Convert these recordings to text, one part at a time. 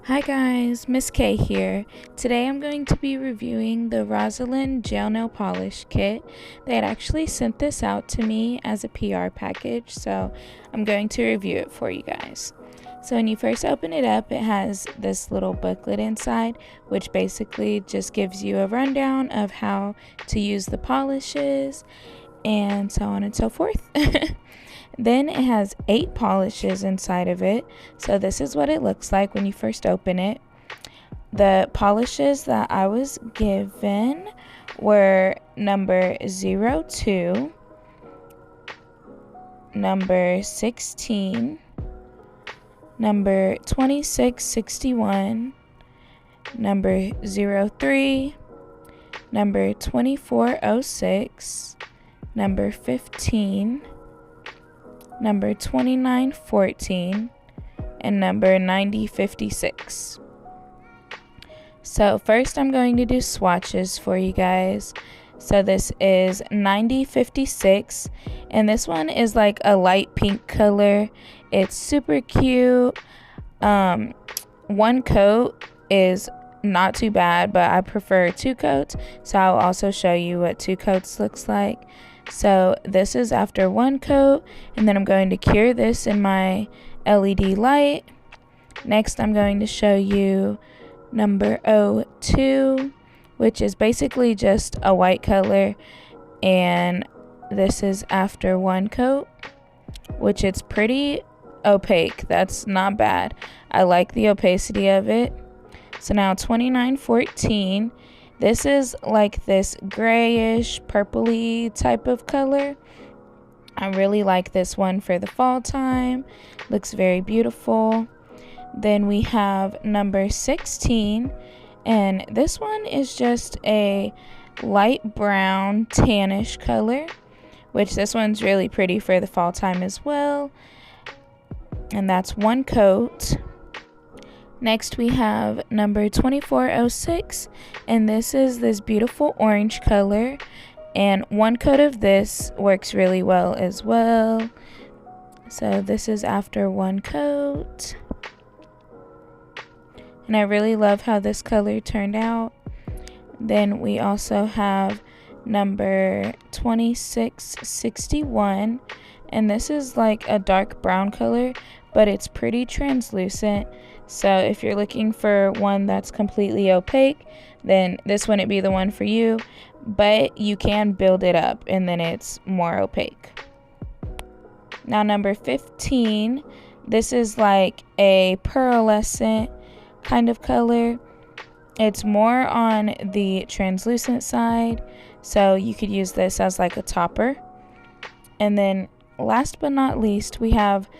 Hi guys, Miss K here. Today I'm going to be reviewing the Rosalind Gel Nail Polish Kit. They had actually sent this out to me as a PR package, so I'm going to review it for you guys. So when you first open it up, it has this little booklet inside, which basically just gives you a rundown of how to use the polishes and so on and so forth. Then it has 8 polishes inside of it. So this is what it looks like when you first open it. The polishes that I was given were number 02, number 16, number 2661, number 03, number 2406, number 15, number 2914, and number 9056. So first I'm going to do swatches for you guys. So this is 9056, and this one is like a light pink color. It's super cute. One coat is not too bad, but I prefer 2 coats, so I'll also show you what 2 coats looks like. So this is after 1 coat, and then I'm going to cure this in my LED light. Next I'm going to show you number 02, which is basically just a white color, and this is after 1 coat, which it's pretty opaque. That's not bad. I like the opacity of it. So now 2914. This is like this grayish, purpley type of color. I really like this one for the fall time. Looks very beautiful. Then we have number 16, and this one is just a light brown, tannish color, which this one's really pretty for the fall time as well. And that's 1 coat. Next we have number 2406, and this is this beautiful orange color, and 1 coat of this works really well as well. So this is after 1 coat, and I really love how this color turned out. Then we also have number 2661, and this is like a dark brown color, but it's pretty translucent. So if you're looking for one that's completely opaque, then this wouldn't be the one for you, but you can build it up and then it's more opaque. Now number 15, this is like a pearlescent kind of color. It's more on the translucent side, so you could use this as like a topper. And then last but not least, we have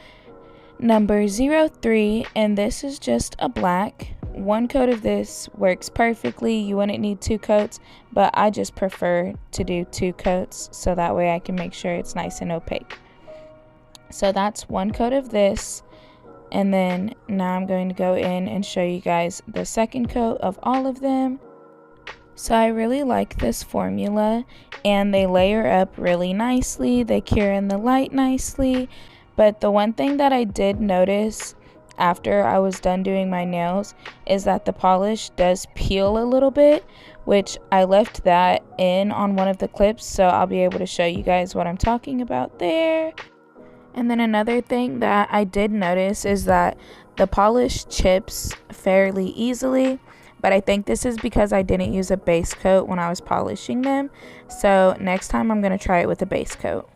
number 03, and this is just a black. 1 coat of this works perfectly. You wouldn't need 2 coats, but I just prefer to do 2 coats so that way I can make sure it's nice and opaque. So that's 1 coat of this, and then now I'm going to go in and show you guys the 2nd coat of all of them. So I really like this formula, and they layer up really nicely. They cure in the light nicely. But the one thing that I did notice after I was done doing my nails is that the polish does peel a little bit, which I left that in on one of the clips, so I'll be able to show you guys what I'm talking about there. And then another thing that I did notice is that the polish chips fairly easily, but I think this is because I didn't use a base coat when I was polishing them. So next time I'm going to try it with a base coat.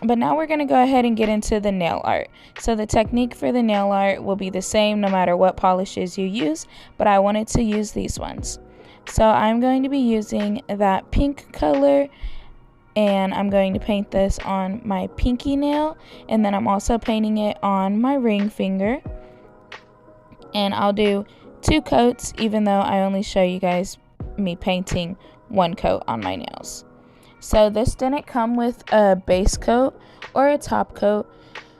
But now we're going to go ahead and get into the nail art. So the technique for the nail art will be the same no matter what polishes you use, but I wanted to use these ones. So I'm going to be using that pink color, and I'm going to paint this on my pinky nail, and then I'm also painting it on my ring finger. And I'll do 2 coats, even though I only show you guys me painting 1 coat on my nails. So this didn't come with a base coat or a top coat,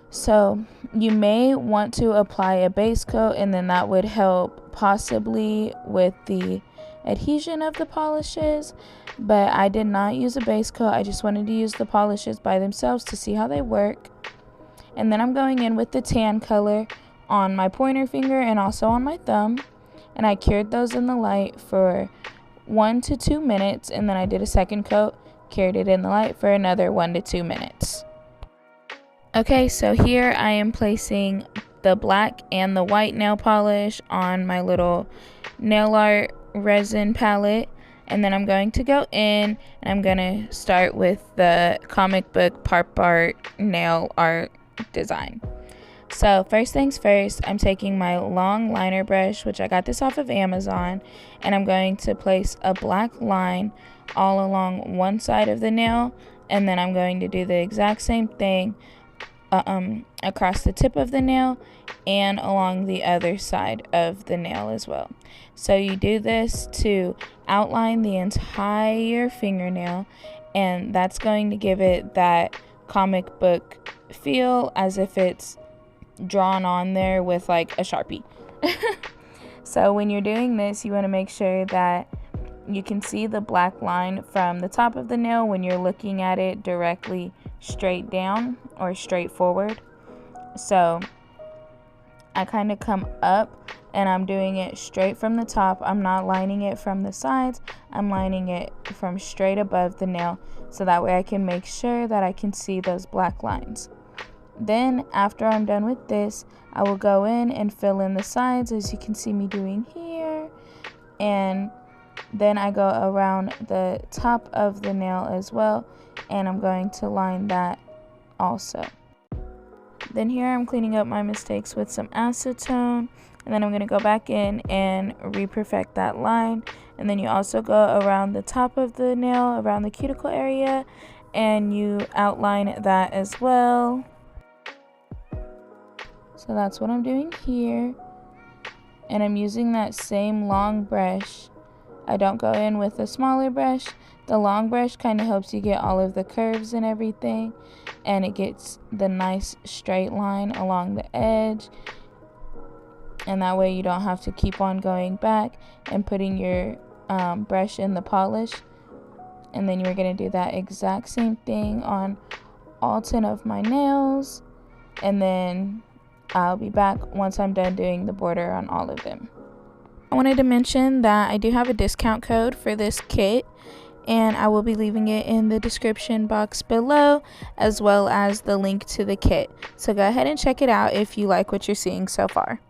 so you may want to apply a base coat, and then that would help possibly with the adhesion of the polishes. But I did not use a base coat. I just wanted to use the polishes by themselves to see how they work. And then I'm going in with the tan color on my pointer finger and also on my thumb. And I cured those in the light for 1 to 2 minutes, and then I did a second coat, cured it in the light for another 1 to 2 minutes. Okay, so here I am placing the black and the white nail polish on my little nail art resin palette, and then I'm going to go in and I'm going to start with the comic book pop art nail art design. So first things first, I'm taking my long liner brush, which I got this off of Amazon, and I'm going to place a black line all along one side of the nail, and then I'm going to do the exact same thing across the tip of the nail and along the other side of the nail as well. So you do this to outline the entire fingernail, and that's going to give it that comic book feel, as if it's drawn on there with like a Sharpie. So when you're doing this, you want to make sure that you can see the black line from the top of the nail when you're looking at it directly straight down or straight forward. So I kind of come up and I'm doing it straight from the top. I'm not lining it from the sides. I'm lining it from straight above the nail, so that way I can make sure that I can see those black lines. Then after I'm done with this, I will go in and fill in the sides, as you can see me doing here, and then I go around the top of the nail as well, and I'm going to line that also. Then here I'm cleaning up my mistakes with some acetone, and then I'm going to go back in and re-perfect that line. And then you also go around the top of the nail, around the cuticle area, and you outline that as well. So that's what I'm doing here, and I'm using that same long brush. I don't go in with a smaller brush. The long brush kind of helps you get all of the curves and everything, and it gets the nice straight line along the edge, and that way you don't have to keep on going back and putting your brush in the polish. And then you're going to do that exact same thing on all 10 of my nails, and then I'll be back once I'm done doing the border on all of them. I wanted to mention that I do have a discount code for this kit, and I will be leaving it in the description box below, as well as the link to the kit. So go ahead and check it out if you like what you're seeing so far.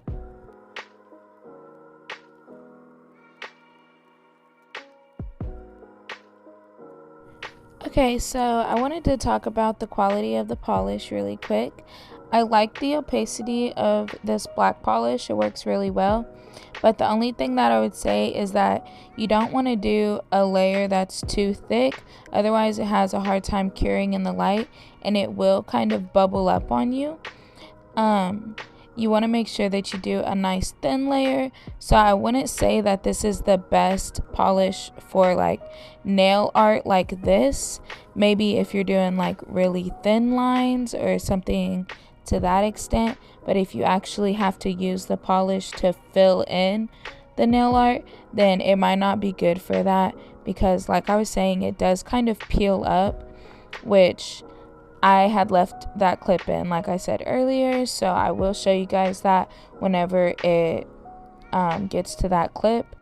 Okay, so I wanted to talk about the quality of the polish really quick. I like the opacity of this black polish. It works really well. But the only thing that I would say is that you don't want to do a layer that's too thick. Otherwise, it has a hard time curing in the light, and it will kind of bubble up on you. You want to make sure that you do a nice thin layer. So I wouldn't say that this is the best polish for like nail art like this. Maybe if you're doing like really thin lines or something to that extent, but if you actually have to use the polish to fill in the nail art, then it might not be good for that, because like I was saying, it does kind of peel up, which I had left that clip in, like I said earlier, so I will show you guys that whenever it gets to that clip.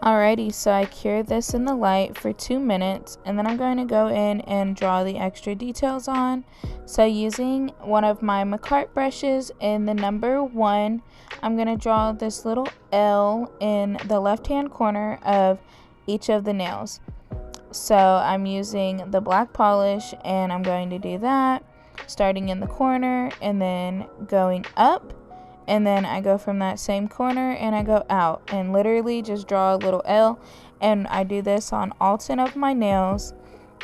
Alrighty, so I cured this in the light for 2 minutes, and then I'm going to go in and draw the extra details on. So using one of my McCart brushes in the number 1, I'm going to draw this little L in the left hand corner of each of the nails. So I'm using the black polish, and I'm going to do that, starting in the corner and then going up. And then I go from that same corner and I go out and literally just draw a little L, and I do this on all 10 of my nails.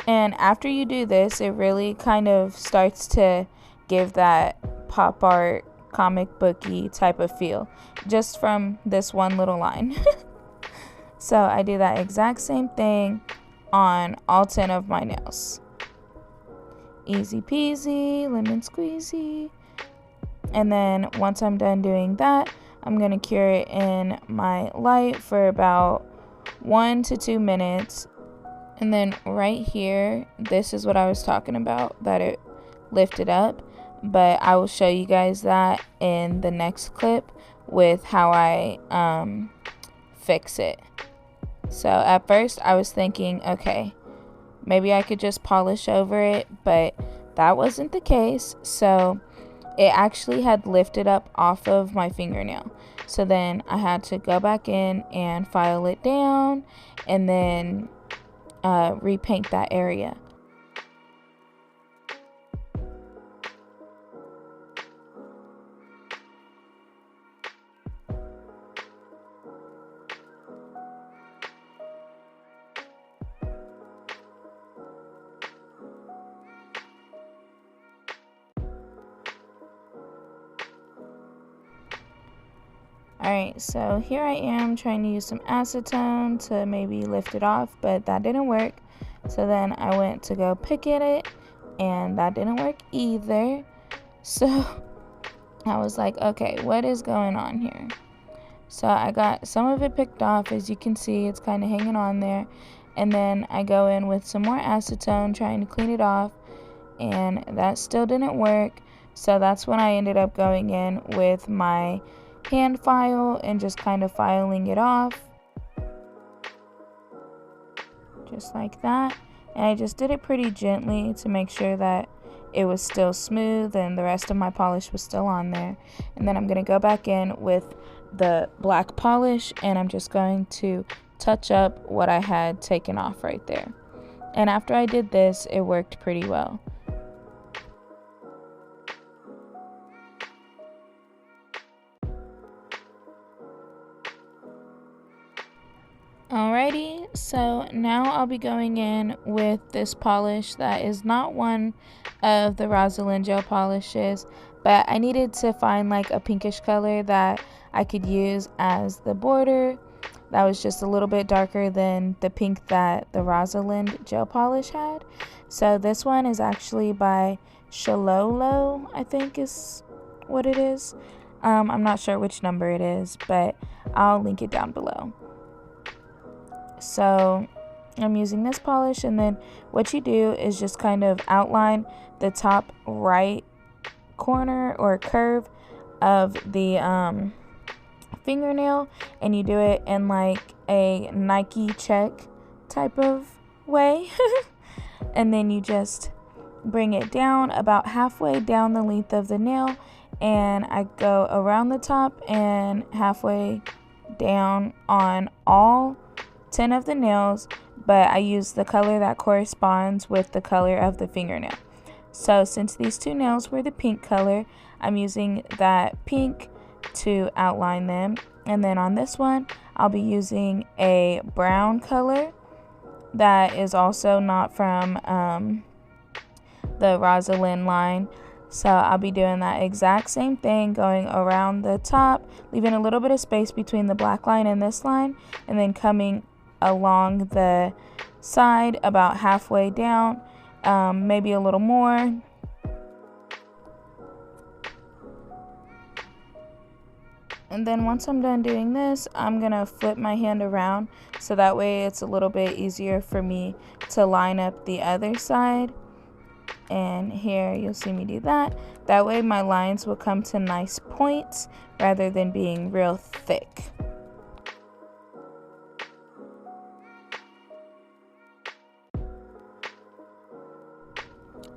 And after you do this, it really kind of starts to give that pop art comic booky type of feel just from this one little line. So I do that exact same thing on all 10 of my nails. Easy peasy, lemon squeezy. And then once I'm done doing that, I'm going to cure it in my light for about 1 to 2 minutes. And then right here, this is what I was talking about, that it lifted up. But I will show you guys that in the next clip with how I fix it. So at first I was thinking, okay, maybe I could just polish over it, but that wasn't the case. So it actually had lifted up off of my fingernail. So then I had to go back in and file it down and then repaint that area. Alright, so here I am trying to use some acetone to maybe lift it off, but that didn't work. So then I went to go pick at it, and that didn't work either. So I was like, okay, what is going on here? So I got some of it picked off. As you can see, it's kind of hanging on there. And then I go in with some more acetone trying to clean it off, and that still didn't work. So that's when I ended up going in with my hand file and just kind of filing it off just like that. And I just did it pretty gently to make sure that it was still smooth and the rest of my polish was still on there. And then I'm going to go back in with the black polish and I'm just going to touch up what I had taken off right there. And after I did this, it worked pretty well. Alrighty, so now I'll be going in with this polish that is not one of the Rosalind gel polishes, but I needed to find like a pinkish color that I could use as the border that was just a little bit darker than the pink that the Rosalind gel polish had. So this one is actually by Shalolo, I think is what it is. I'm not sure which number it is, but I'll link it down below. So I'm using this polish, and then what you do is just kind of outline the top right corner or curve of the fingernail, and you do it in like a Nike check type of way. And then you just bring it down about halfway down the length of the nail, and I go around the top and halfway down on all 10 of the nails, but I use the color that corresponds with the color of the fingernail. So since these two nails were the pink color, I'm using that pink to outline them. And then on this one, I'll be using a brown color that is also not from the Rosalind line. So I'll be doing that exact same thing, going around the top, leaving a little bit of space between the black line and this line, and then coming along the side about halfway down, maybe a little more. And then once I'm done doing this, I'm gonna flip my hand around so that way it's a little bit easier for me to line up the other side. And here you'll see me do that. That way my lines will come to nice points rather than being real thick.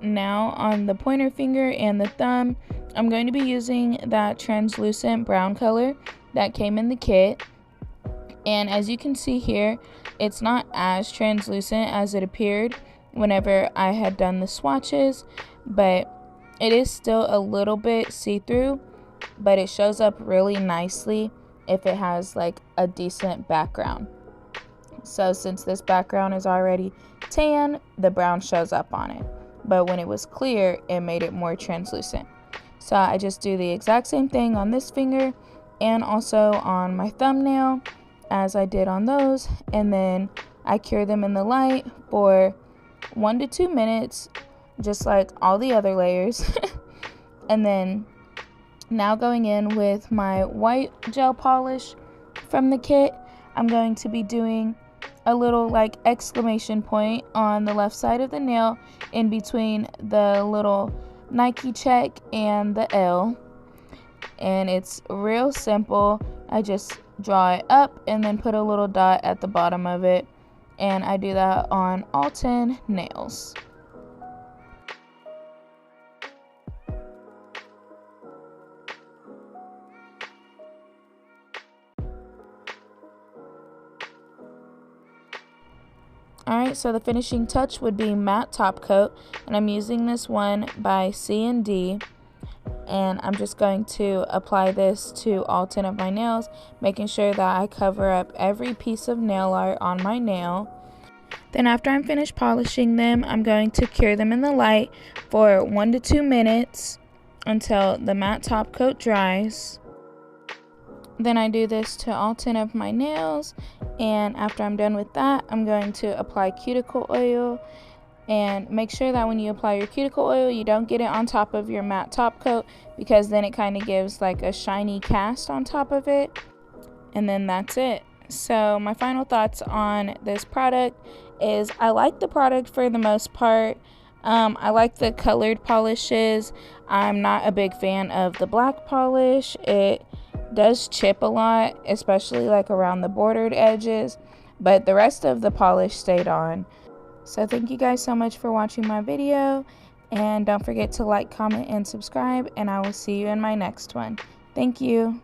Now on the pointer finger and the thumb, I'm going to be using that translucent brown color that came in the kit. And as you can see here, it's not as translucent as it appeared whenever I had done the swatches, but it is still a little bit see-through, but it shows up really nicely if it has like a decent background. So since this background is already tan, the brown shows up on it. But when it was clear, it made it more translucent. So I just do the exact same thing on this finger and also on my thumbnail as I did on those, and then I cure them in the light for 1 to 2 minutes, just like all the other layers. And then Now going in with my white gel polish from the kit, I'm going to be doing a little like exclamation point on the left side of the nail in between the little Nike check and the L. And it's real simple. I just draw it up and then put a little dot at the bottom of it, and I do that on all 10 nails. Alright, so the finishing touch would be matte top coat, and I'm using this one by C&D, and I'm just going to apply this to all 10 of my nails, making sure that I cover up every piece of nail art on my nail. Then after I'm finished polishing them, I'm going to cure them in the light for 1 to 2 minutes until the matte top coat dries. Then I do this to all 10 of my nails, and after I'm done with that, I'm going to apply cuticle oil. And make sure that when you apply your cuticle oil, you don't get it on top of your matte top coat, because then it kind of gives like a shiny cast on top of it. And then that's it. So my final thoughts on this product is I like the product for the most part. I like the colored polishes. I'm not a big fan of the black polish. It does chip a lot, especially like around the bordered edges, but the rest of the polish stayed on. So thank you guys so much for watching my video, and don't forget to like, comment, and subscribe, and I will see you in my next one. Thank you.